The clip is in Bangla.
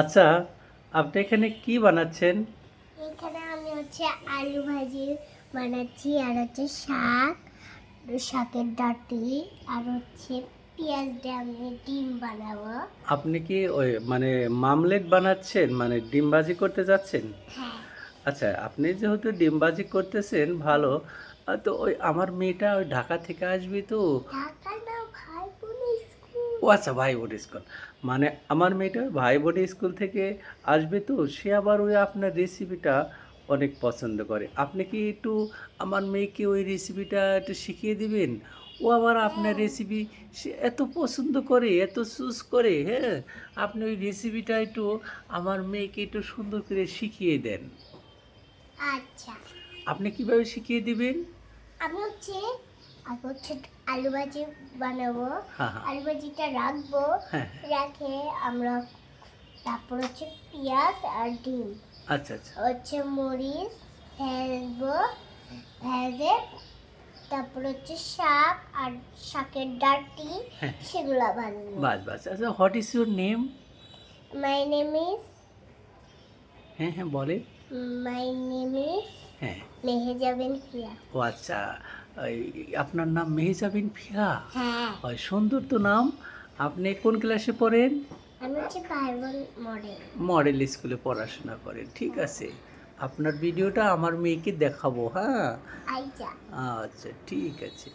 আচ্ছা, আপনি এখানে কি বানাচ্ছেন? এখানে আমি আলু ভাজি বানাচ্ছি, আর শাক, শাকের ডাঁটি, আর পেঁয়াজ দিয়ে আমি ডিম বানাবো। আপনি কি ওই মানে মামলেট বানাচ্ছেন? মানে ডিম ভাজি করতে যাচ্ছেন? হ্যাঁ। আচ্ছা, আপনি যেহেতু ডিম ভাজি করতেছেন ভালো। তো ওই আমার মেয়েটা ওই ঢাকা থেকে আসবে তো। ঢাকা না, ভাই বোন স্কুল। ও আচ্ছা, ভাই বোন স্কুল। মানে আমার মেয়েটা ভাই বোন স্কুল থেকে আসবে তো, সে আবার ওই আপনার রেসিপিটা অনেক পছন্দ করে। আপনি কি একটু আমার মেয়েকে ওই রেসিপিটা একটু শিখিয়ে দিবেন? ও আবার আপনার হ্যাঁ। রেসিপি সে এত পছন্দ করে, এত চুজ করে, হ্যাঁ? আপনি ওই রেসিপিটা একটু আমার মেয়েকে একটু সুন্দর করে শিখিয়ে দেন। আচ্ছা, আপনি কিভাবে শিখিয়ে দিবেন? আমি আগে আলু ভাজি বানাবো। হ্যাঁ, হ্যাঁ। আলু ভাজিটা রাখবো, হ্যাঁ, রেখে আমরা তারপর পেঁয়াজ আর ডিম, আচ্ছা, আচ্ছা। মরিচ ভাজবো, ভেজে তারপর শাক আর শাকের ডাঁটি, হ্যাঁ, সেগুলা ভাজবো। বাস, বাস। আচ্ছা, what is your name? My name is হ্যাঁ, হ্যাঁ, বলেন। মাই নেম ইজ হ্যাঁ। মেহেজাবিন প্রিয়া। ও আচ্ছা, এই আপনার নাম মেহজাবিন ফিয়া? হ্যাঁ। হয়, সুন্দর তো নাম। আপনি কোন ক্লাসে পড়েন? আমি ভাই বোন মডেল। মডেল স্কুলে পড়াশোনা করেন, ঠিক আছে। আপনার ভিডিওটা আমার মেয়েকে দেখাবো, হ্যাঁ? আইজা। আচ্ছা, ঠিক আছে।